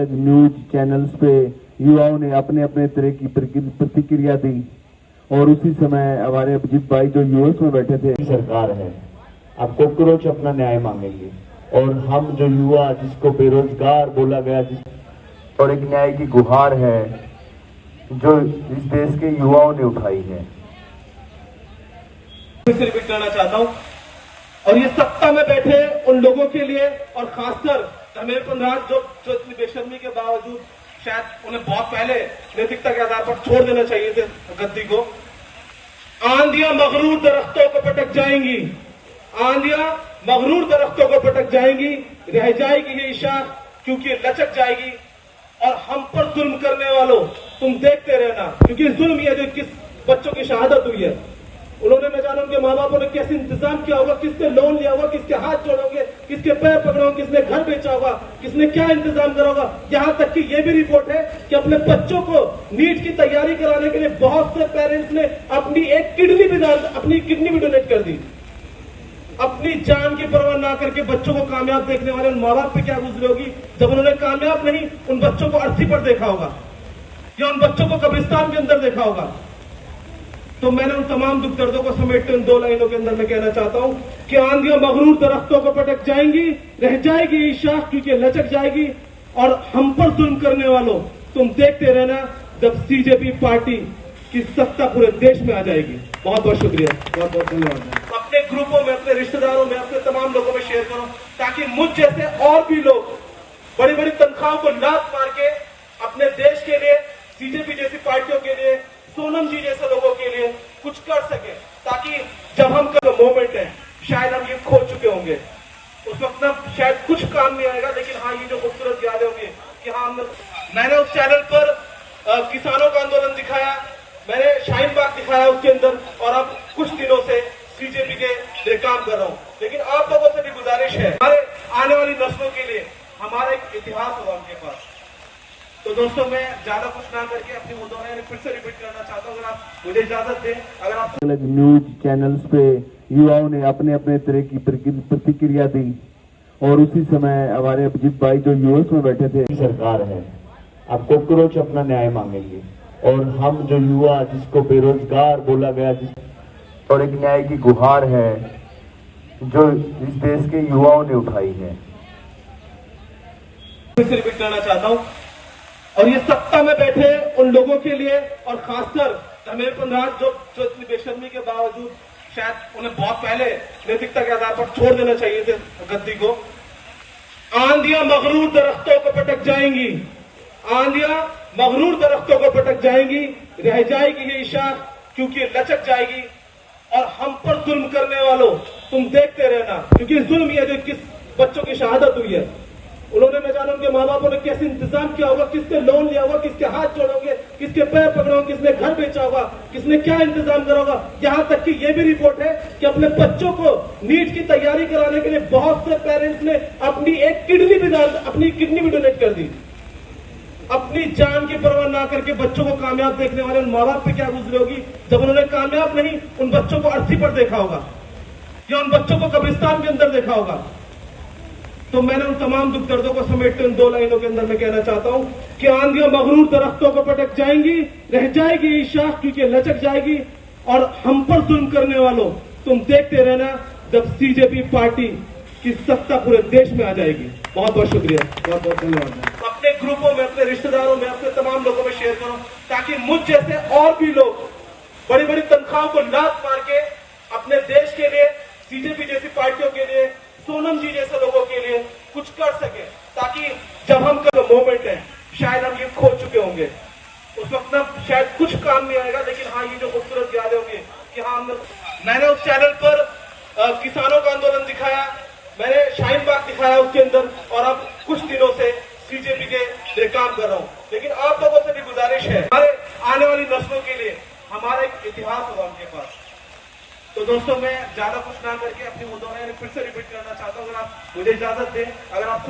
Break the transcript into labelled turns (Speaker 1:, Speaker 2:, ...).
Speaker 1: अलग news channels पे युवाओं ने अपने अपने तरह की प्रतिक्रिया दी और उसी समय हमारे अभिजीत भाई जो यूएस में बैठे थे,
Speaker 2: सरकार है, अब कॉकरोच अपना न्याय मांगेंगे और हम जो युवा जिसको बेरोजगार बोला गया और एक न्याय की गुहार है जो इस देश के युवाओं ने उठाई है।
Speaker 3: रिपीट करना चाहता हूं और ये सत्ता में बैठे उन लोगों के लिए और खासकर धर्मेंद्र पंधराज जो इतनी बेशर्मी के बावजूद शायद उन्हें बहुत पहले नैतिकता के आधार पर छोड़ देना चाहिए थे गद्दी को। आंधियां मगरूर दरख्तों को पटक जाएंगी, आंधियां मगरूर दरख्तों को पटक जाएंगी, रह जाएगी ये शाख क्योंकि लचक जाएगी। और हम पर जुल्म करने वालों तुम देखते रहना, क्योंकि जुल्म ये जो किस बच्चों की शहादत हुई है, उन्होंने न जाने उनके माँ बापों ने कैसे इंतजाम किया होगा, किसने लोन लिया होगा, किसके हाथ जोड़ोगे, किसके पैर पकड़ोगे, किसने घर बेचा होगा, किसने क्या इंतजाम करा होगा। यहाँ तक कि ये भी रिपोर्ट है कि अपने बच्चों को नीट की तैयारी कराने के लिए बहुत से पेरेंट्स ने अपनी अपनी किडनी भी डोनेट कर दी। अपनी जान की परवाह ना करके बच्चों को कामयाब देखने वाले उन माँ बाप पे क्या गुजरी होगी जब उन्होंने कामयाब नहीं उन बच्चों को अर्थी पर देखा होगा या उन बच्चों को कब्रिस्तान के अंदर देखा होगा। तो मैंने उन तमाम दुख दर्दों को समेटते उन 2 लाइनों के अंदर मैं कहना चाहता हूं कि आंधियां मगरूर दरख्तों को पटक जाएंगी, रह जाएगी ये शाख क्योंकि लचक जाएगी। और हम पर जुल्म करने वालों तुम देखते रहना जब सीजेपी पार्टी की सत्ता पूरे देश में आ जाएगी। बहुत बहुत शुक्रिया, बहुत बहुत धन्यवाद। अपने ग्रुपों में, अपने रिश्तेदारों में, अपने तमाम लोगों में शेयर करो ताकि मुझ जैसे और भी लोग बड़ी बड़ी तनख्वाहों को लात मार के अपने देश के लिए, सीजेपी जैसी पार्टियों के लिए, सोनम जी जैसे लोगों के लिए कुछ कर सके, ताकि जब हम का मोमेंट है शायद हम ये खो चुके होंगे, उस वक्त ना शायद कुछ काम नहीं आएगा, लेकिन हाँ ये जो खूबसूरत यादें होंगी कि हाँ मैंने उस चैनल पर किसानों का आंदोलन दिखाया, मैंने शाहीन बाग दिखाया उसके अंदर, और अब कुछ दिनों से सीजेपी के लिए काम कर रहा हूँ। लेकिन आप लोगों से भी गुजारिश है, हमारे आने वाली नस्लों के लिए हमारा एक इतिहास होगा उनके पास। तो दोस्तों मैं ज्यादा कुछ ना करके अपनी मुद्दों फिर से रिपीट करना चाहता हूँ, अगर आप मुझे इजाजत दें। अगर आप
Speaker 1: अलग न्यूज चैनल्स पे युवाओं ने अपने अपने तरह की प्रतिक्रिया दी और उसी समय हमारे अभिजीत भाई जो यूएस में बैठे थे,
Speaker 2: सरकार है, अब कॉकरोच अपना न्याय मांगेंगे और हम जो युवा जिसको बेरोजगार बोला गया और एक न्याय की गुहार है जो इस देश के युवाओं ने उठाई है।
Speaker 3: फिर से रिपीट करना चाहता हूँ और ये सत्ता में बैठे उन लोगों के लिए और खासकर धर्मेंद्र पंधराज जो इतनी बेशर्मी के बावजूद शायद उन्हें बहुत पहले नैतिकता के आधार पर छोड़ देना चाहिए थे गद्दी को। आंधियां मगरूर दरख्तों को पटक जाएंगी, आंधियां मगरूर दरख्तों को पटक जाएंगी, रह जाएगी ये शाख क्योंकि लचक जाएगी। और हम पर जुल्म करने वालों तुम देखते रहना, क्योंकि जुल्म ये जो किस बच्चों की शहादत हुई है, उन्होंने न जाने उनके माँ बापों ने कैसे इंतजाम किया होगा, किसने लोन लिया होगा, किसके हाथ जोड़ोगे, किसके पैर पकड़ोगे, किसने घर बेचा होगा, किसने क्या इंतजाम करा होगा। यहाँ तक कि ये भी रिपोर्ट है कि अपने बच्चों को नीट की तैयारी कराने के लिए बहुत से पेरेंट्स ने अपनी किडनी भी डोनेट कर दी। अपनी जान की परवाह ना करके बच्चों को कामयाब देखने वाले उन माँ बाप पे क्या गुजरी होगी जब उन्होंने कामयाब नहीं उन बच्चों को अर्थी पर देखा होगा या उन बच्चों को कब्रिस्तान के अंदर देखा होगा। तो मैंने उन तमाम दुख दर्दों को समेटते उन 2 लाइनों के अंदर मैं कहना चाहता हूं कि आंधियां मगरूर दरख्तों को पटक जाएंगी, रह जाएगी ये शाख क्योंकि लचक जाएगी। और हम पर जुल्म करने वालों तुम देखते रहना जब सीजेपी पार्टी की सत्ता पूरे देश में आ जाएगी। बहुत बहुत शुक्रिया, बहुत बहुत धन्यवाद। अपने ग्रुपों में, अपने रिश्तेदारों में, अपने तमाम लोगों में शेयर करो ताकि मुझ जैसे और भी लोग बड़ी बड़ी तनख्वाहों को लात मार के अपने देश के लिए, सीजेपी जैसी पार्टियों के लिए, सोनम जी जैसे लोगों के लिए कुछ कर सके, ताकि जब हम का मोमेंट है शायद हम ये खो चुके होंगे, उस वक्त ना शायद कुछ काम नहीं आएगा, लेकिन हाँ ये जो खूबसूरत यादें होंगी कि हाँ मैंने उस चैनल पर किसानों का आंदोलन दिखाया, मैंने शाहीन बाग दिखाया उसके अंदर, और अब कुछ दिनों से सीजेपी के लिए काम कर रहा हूँ। लेकिन आप लोगों से भी गुजारिश है, हमारे आने वाली नस्लों के लिए हमारा एक इतिहास होगा उनके पास। तो दोस्तों मैं ज्यादा कुछ ना करके अपनी मुद्दों फिर से रिपीट करना चाहता हूँ, अगर आप मुझे इजाजत दें। अगर आप